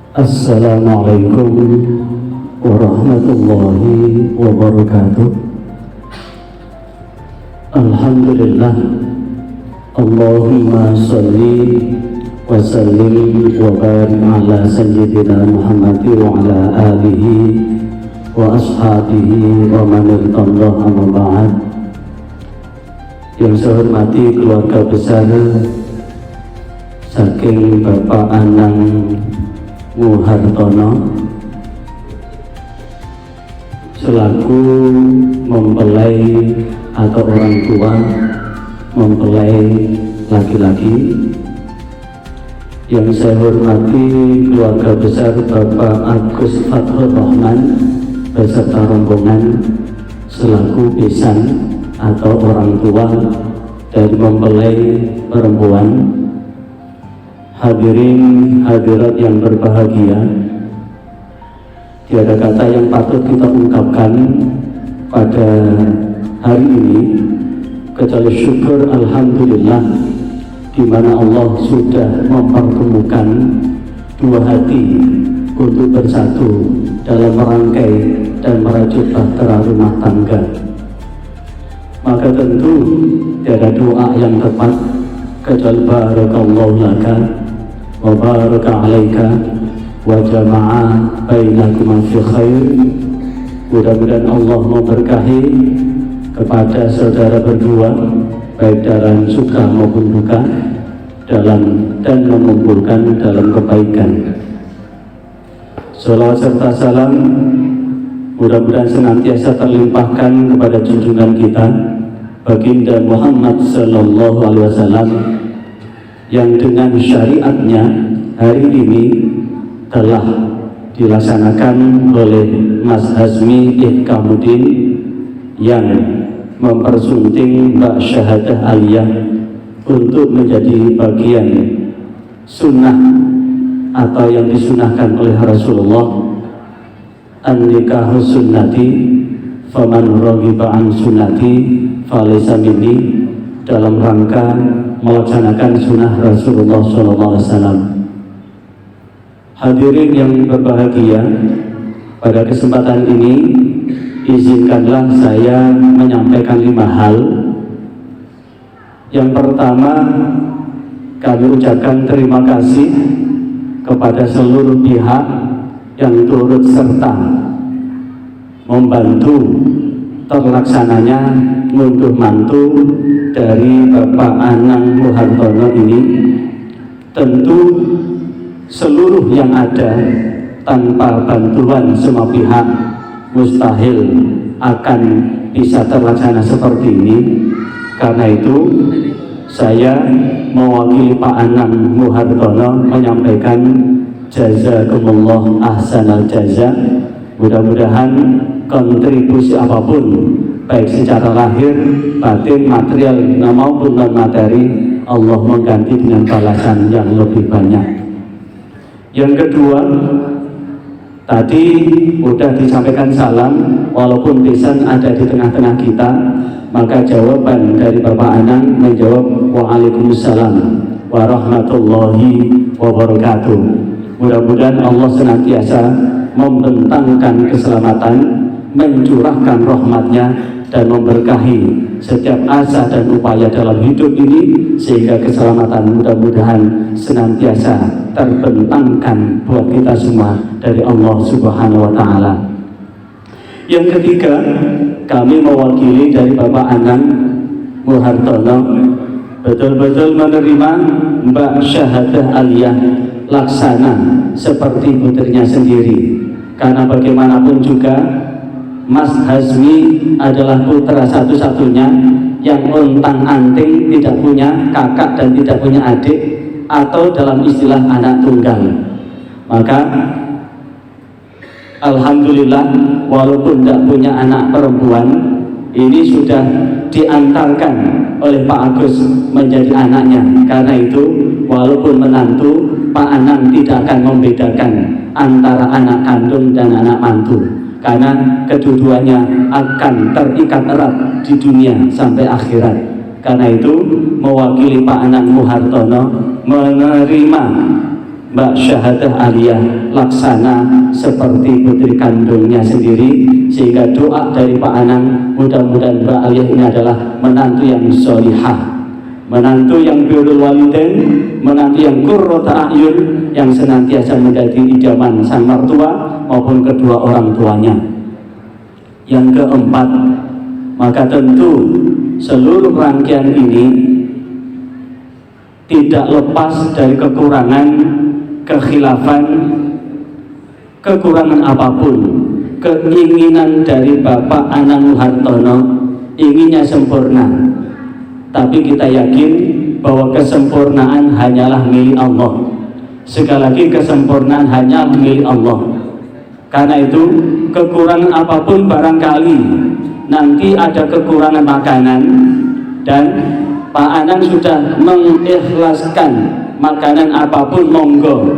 Assalamualaikum warahmatullahi wabarakatuh. Alhamdulillah, Allahumma salli wa sallim wa barik ala sayyidina Muhammad wa ala alihi wa ashabihi wa man irtadah amma ba'd. Yang saya hormati keluarga besar saking Bapak Anang Muhartono selaku mempelai atau orang tua mempelai laki-laki. Yang saya hormati keluarga besar Bapak Agus Fathur Rahman beserta rombongan selaku besan atau orang tua dari mempelai perempuan. Hadirin hadirat yang berbahagia, tiada kata yang patut kita ungkapkan pada hari ini kecuali syukur alhamdulillah, di mana Allah sudah mempertemukan dua hati untuk bersatu dalam merangkai dan merajut bahtera rumah tangga. Maka tentu tiada doa yang tepat kecuali barakallahu laka wa baraka alaika wa jama'a bainakuma fi khair. Mudah-mudahan Allah memberkahi kepada saudara berdua baik dalam suka maupun duka, dan mengumpulkan dalam kebaikan. Salawat serta salam mudah-mudahan senantiasa terlimpahkan kepada junjungan kita Baginda Muhammad sallallahu alaihi wasallam, yang dengan syariatnya hari ini telah dilaksanakan oleh Mas Hazmi Ihkamuddin yang mempersunting Mbak Syahadah Aliyah untuk menjadi bagian sunnah atau yang disunahkan oleh Rasulullah, an-nikahu sunnati faman raghiba an sunnati falaysa minni, dalam rangka melaksanakan sunnah Rasulullah SAW. Hadirin yang berbahagia, pada kesempatan ini izinkanlah saya menyampaikan 5 hal. Yang pertama, kami ucapkan terima kasih kepada seluruh pihak yang turut serta membantu terlaksananya ngunduh mantu dari Bapak Anang Muhartono ini. Tentu seluruh yang ada tanpa bantuan semua pihak mustahil akan bisa terlaksana seperti ini. Karena itu saya mewakili Pak Anang Muhartono menyampaikan jazakumullah ahsanal jaza. Mudah-mudahan kontribusi apapun baik secara lahir, batin, material maupun non materi, Allah mengganti dengan balasan yang lebih banyak. Yang kedua, tadi sudah disampaikan salam, walaupun besan ada di tengah-tengah kita, maka jawaban dari Bapak Anang menjawab waalaikumsalam warahmatullahi wabarakatuh. Mudah-mudahan Allah senantiasa membentangkan keselamatan, mencurahkan rahmatnya, dan memberkahi setiap asa dan upaya dalam hidup ini, sehingga keselamatan mudah-mudahan senantiasa terbentangkan buat kita semua dari Allah Subhanahu wa Ta'ala. Yang ketiga, kami mewakili dari Bapak Anang Muhartono betul-betul menerima Mbak Syahadah Aliyah laksana seperti putrinya sendiri, karena bagaimanapun juga Mas Hazmi adalah putra satu-satunya yang untang-anting, tidak punya kakak dan tidak punya adik, atau dalam istilah anak tunggal. Maka alhamdulillah, walaupun tidak punya anak perempuan, ini sudah diantarkan oleh Pak Agus menjadi anaknya. Karena itu walaupun menantu, Pak Anang tidak akan membedakan antara anak kandung dan anak mantu, karena kedua-duanya akan terikat erat di dunia sampai akhirat. Karena itu mewakili Pak Anang Muhartono menerima Mbak Syahadah Aliyah laksana seperti putri kandungnya sendiri, sehingga doa dari Pak Anang mudah-mudahan Mbak Aliyah ini adalah menantu yang sholihah, menantu yang birrul walidain, menantu yang qurrata a'yun, yang senantiasa menjadi idaman sang mertua maupun kedua orang tuanya. Yang keempat, maka tentu seluruh rangkaian ini tidak lepas dari kekurangan, kekhilafan, kekurangan apapun. Keinginan dari Bapak Anang Hartono inginnya sempurna, tapi kita yakin bahwa kesempurnaan hanyalah milik Allah. Sekali lagi, kesempurnaan hanyalah milik Allah. Karena itu, kekurangan apapun barangkali nanti ada kekurangan makanan, dan Pak Anang sudah mengikhlaskan makanan apapun, monggo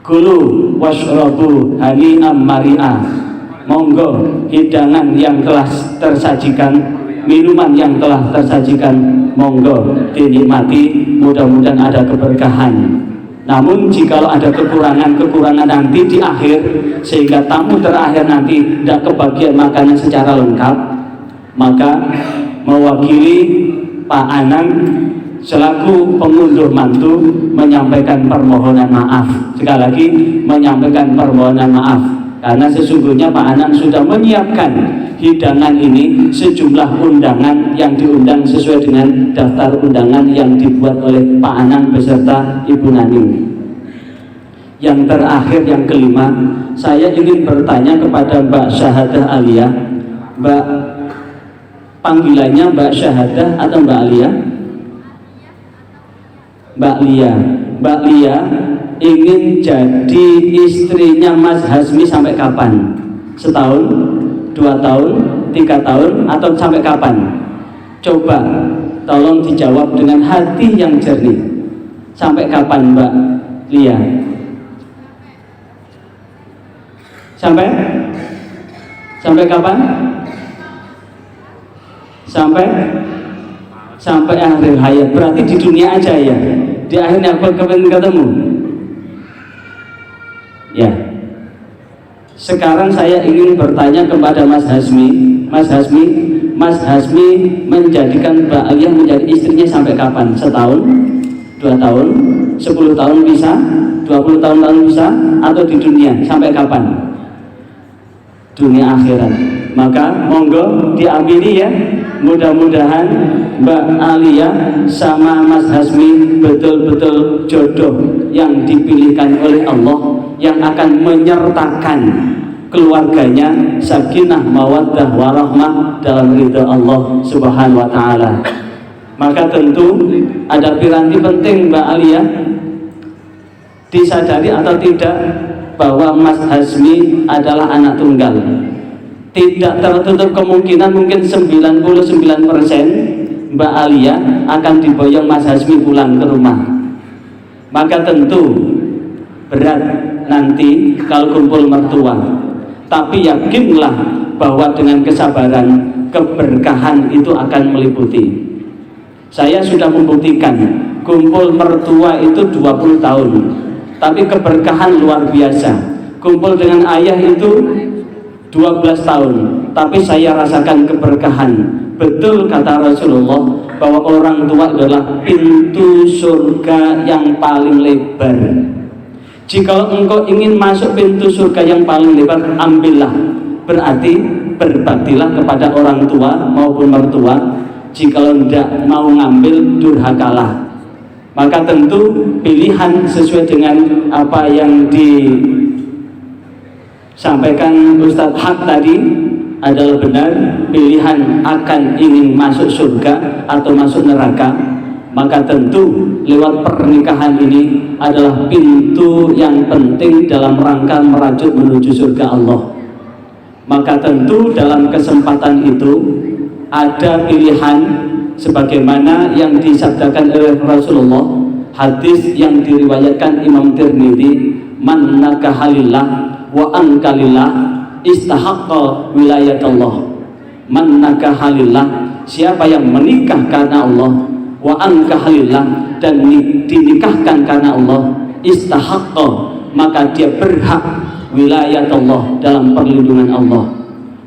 kulu washrabu hani'am mari'a, monggo hidangan yang telah tersajikan, minuman yang telah tersajikan, monggo dinikmati, mudah-mudahan ada keberkahan. Namun jikalau ada kekurangan nanti di akhir, sehingga tamu terakhir nanti tidak kebagian makanan secara lengkap, maka mewakili Pak Anang selaku pengunduh mantu menyampaikan permohonan maaf. Sekali lagi, menyampaikan permohonan maaf, karena sesungguhnya Pak Anang sudah menyiapkan hidangan ini, sejumlah undangan yang diundang sesuai dengan daftar undangan yang dibuat oleh Pak Anang beserta Ibu Nani. Yang terakhir, yang kelima, saya ingin bertanya kepada Mbak Syahadah Aliyah. Mbak, panggilannya Mbak Syahadah atau Mbak Aliyah? Mbak Lia. Mbak Lia ingin jadi istrinya Mas Hasmi sampai kapan? Setahun? 2 tahun, 3 tahun, atau sampai kapan? Coba tolong dijawab dengan hati yang jernih. Sampai kapan Mbak Lia? Sampai kapan? Sampai akhir hayat. Berarti di dunia aja ya? Di akhirnya aku ketemu? Ya. Sekarang saya ingin bertanya kepada Mas Hasmi. Mas Hasmi menjadikan Mbak Aliyah menjadi istrinya sampai kapan? Setahun? 2 tahun? 10 tahun bisa? 20 tahun bisa? Atau di dunia? Sampai kapan? Dunia akhirat. Maka monggo diamini ya. Mudah-mudahan Mbak Aliyah sama Mas Hasmi betul-betul jodoh yang dipilihkan oleh Allah, yang akan menyertakan keluarganya sakinah mawaddah warahmah dalam ridha Allah Subhanahu wa taala. Maka tentu ada piranti penting Mbak Aliyah, disadari atau tidak bahwa Mas Hasmi adalah anak tunggal. Tidak tertutup kemungkinan, mungkin 99% Mbak Aliyah akan diboyong Mas Hasmi pulang ke rumah. Maka tentu berat nanti kalau kumpul mertua, tapi yakinlah bahwa dengan kesabaran, keberkahan itu akan meliputi. Saya sudah membuktikan kumpul mertua itu 20 tahun, tapi keberkahan luar biasa. Kumpul dengan ayah itu 12 tahun, tapi saya rasakan keberkahan. Betul kata Rasulullah bahwa orang tua adalah pintu surga yang paling lebar. Jika engkau ingin masuk pintu surga yang paling lebar, ambillah. Berarti berbaktilah kepada orang tua maupun mertua. Jika tidak mau ngambil, durhakalah. Maka tentu pilihan sesuai dengan apa yang disampaikan Ustadz Haq tadi adalah benar. Pilihan akan ingin masuk surga atau masuk neraka, maka tentu lewat pernikahan ini adalah pintu yang penting dalam rangka merajut menuju surga Allah. Maka tentu dalam kesempatan itu ada pilihan sebagaimana yang disabdakan oleh Rasulullah, hadis yang diriwayatkan Imam Tirmidzi, man nakahalillah wa ankalillah istahaqqa wilayatullah. Man nakahalillah, siapa yang menikah karena Allah, wa ankahalillah, dan dinikahkan karena Allah, istahaqqa, maka dia berhak wilayatullah, dalam perlindungan Allah.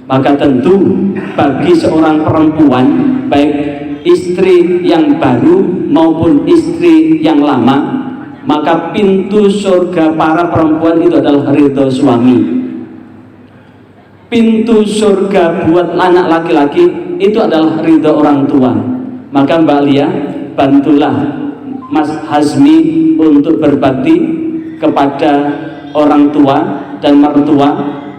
Maka tentu bagi seorang perempuan, baik istri yang baru maupun istri yang lama, maka pintu surga para perempuan itu adalah ridho suami. Pintu surga buat anak laki-laki itu adalah ridho orang tua. Maka Mbak Lia, bantulah Mas Hazmi untuk berbakti kepada orang tua dan mertua,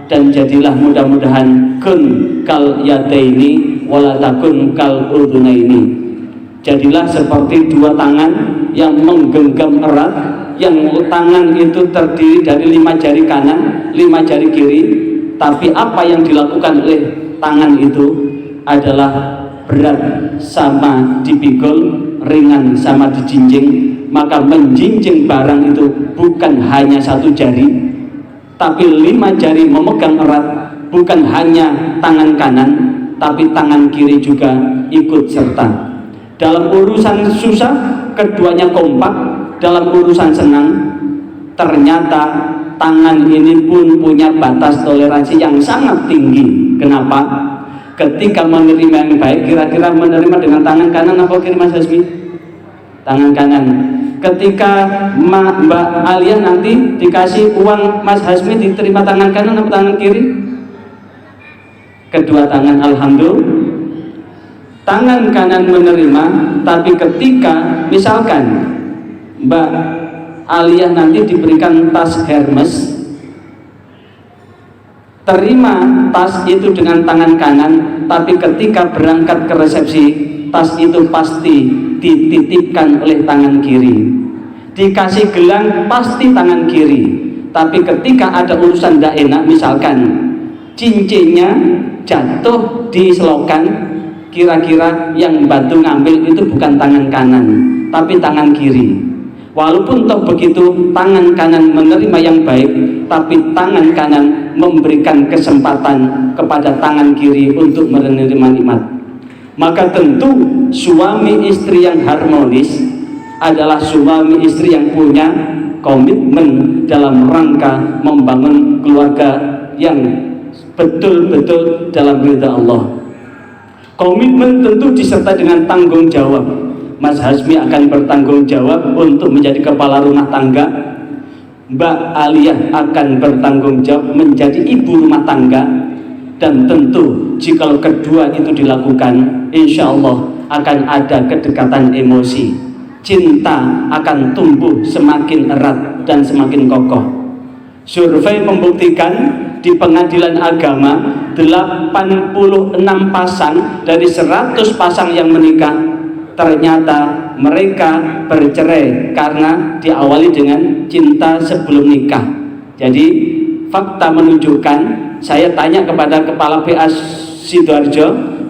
dan jadilah mudah-mudahan kun kal yadaini wala takun kal udhunaini. Jadilah seperti dua tangan yang menggenggam erat, yang tangan itu terdiri dari 5 jari kanan, 5 jari kiri, tapi apa yang dilakukan oleh tangan itu adalah berat sama dipikul, ringan sama dijinjing. Maka menjinjing barang itu bukan hanya 1 jari, tapi 5 jari memegang erat, bukan hanya tangan kanan, tapi tangan kiri juga ikut serta. Dalam urusan susah, keduanya kompak. Dalam urusan senang, ternyata tangan ini pun punya batas toleransi yang sangat tinggi. Kenapa? Ketika menerima yang baik, kira-kira menerima dengan tangan kanan apa kiri, Mas Hasbi? Tangan kanan. Ketika Mbak Alia nanti dikasih uang Mas Hasmi, diterima tangan kanan atau tangan kiri? Kedua tangan, alhamdulillah. Tangan kanan menerima, tapi ketika misalkan Mbak Alia nanti diberikan tas Hermes, terima tas itu dengan tangan kanan, tapi ketika berangkat ke resepsi, tas itu pasti dititipkan oleh tangan kiri. Dikasih gelang pasti tangan kiri, tapi ketika ada urusan tidak enak, misalkan cincinnya jatuh di selokan, kira-kira yang bantu ngambil itu bukan tangan kanan tapi tangan kiri. Walaupun toh begitu tangan kanan menerima yang baik, tapi tangan kanan memberikan kesempatan kepada tangan kiri untuk menerima nikmat. Maka tentu suami istri yang harmonis adalah suami istri yang punya komitmen dalam rangka membangun keluarga yang betul-betul dalam ridha Allah. Komitmen tentu disertai dengan tanggung jawab. Mas Hazmi akan bertanggung jawab untuk menjadi kepala rumah tangga. Mbak Alia akan bertanggung jawab menjadi ibu rumah tangga. Dan tentu jika kedua itu dilakukan, insya Allah akan ada kedekatan emosi. Cinta akan tumbuh semakin erat dan semakin kokoh. Survei membuktikan di pengadilan agama 86 pasang dari 100 pasang yang menikah, ternyata mereka bercerai karena diawali dengan cinta sebelum nikah. Jadi fakta menunjukkan, saya tanya kepada kepala PA Sidoarjo,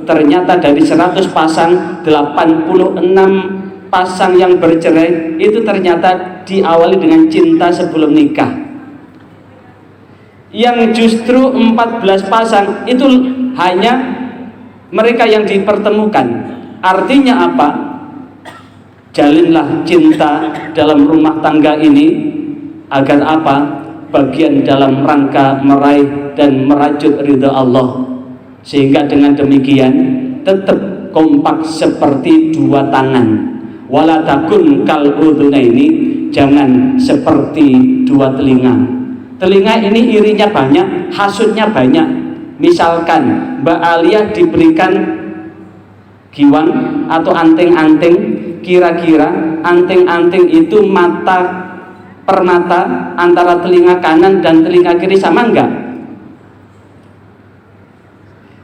ternyata dari 100 pasang 86 pasang yang bercerai itu ternyata diawali dengan cinta sebelum nikah. Yang justru 14 pasang itu hanya mereka yang dipertemukan. Artinya apa? Jalinlah cinta dalam rumah tangga ini agar apa? Bagian dalam rangka meraih dan merajut ridha Allah, sehingga dengan demikian tetap kompak seperti dua tangan. Wala takun kal udhunaini, jangan seperti dua telinga. Telinga ini irinya banyak, hasutnya banyak. Misalkan Mbak Alia diberikan giwang atau anting-anting, kira-kira anting-anting itu mata per mata antara telinga kanan dan telinga kiri sama enggak?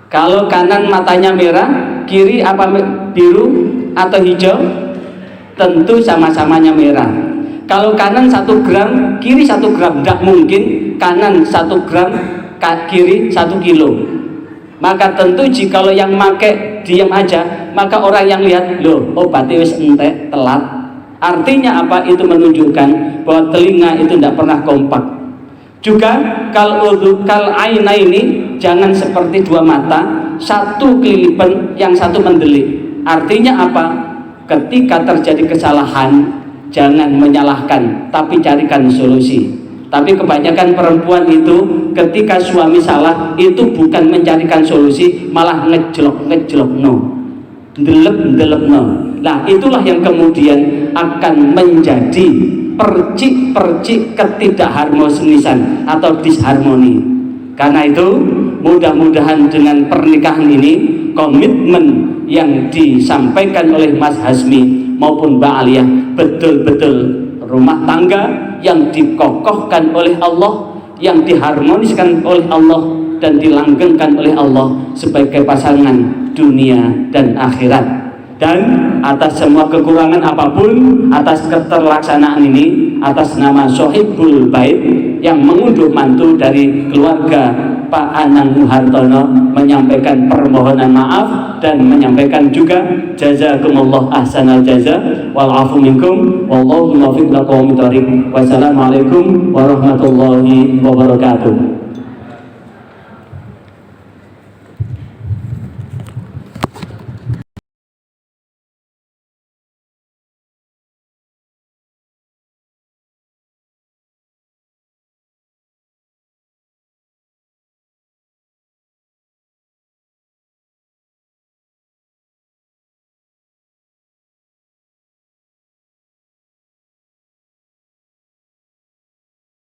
Kalau kanan matanya merah, kiri apa biru atau hijau? Tentu sama-samanya merah. Kalau kanan 1 gram, kiri 1 gram, tidak mungkin kanan 1 gram, kiri 1 kilo. Maka tentu jikalau yang make diam aja, maka orang yang lihat, loh, obatnya wis entek, telat. Artinya apa? Itu menunjukkan bahwa telinga itu tidak pernah kompak. Juga kal aina ini jangan seperti dua mata, satu kelilipan, yang satu mendelik. Artinya apa? Ketika terjadi kesalahan, jangan menyalahkan, tapi carikan solusi. Tapi kebanyakan perempuan itu ketika suami salah itu bukan mencarikan solusi, malah ngejlok no, ndelep no. Nah itulah yang kemudian akan menjadi percik-percik ketidakharmonisan atau disharmoni. Karena itu mudah-mudahan dengan pernikahan ini, komitmen yang disampaikan oleh Mas Hasmi maupun Mbak Aliyah betul-betul rumah tangga yang dikokohkan oleh Allah, yang diharmoniskan oleh Allah dan dilanggengkan oleh Allah sebagai pasangan dunia dan akhirat. Dan atas semua kekurangan apapun, atas keterlaksanaan ini, atas nama Sohibul Bait yang mengunduh mantu dari keluarga Pak Anang Muhartono, menyampaikan permohonan maaf dan menyampaikan juga jazakumullah ahsanal jaza wal afu minkum wallahu muwaffiq ila aqwamit thoriq. Wassalamualaikum warahmatullahi wabarakatuh.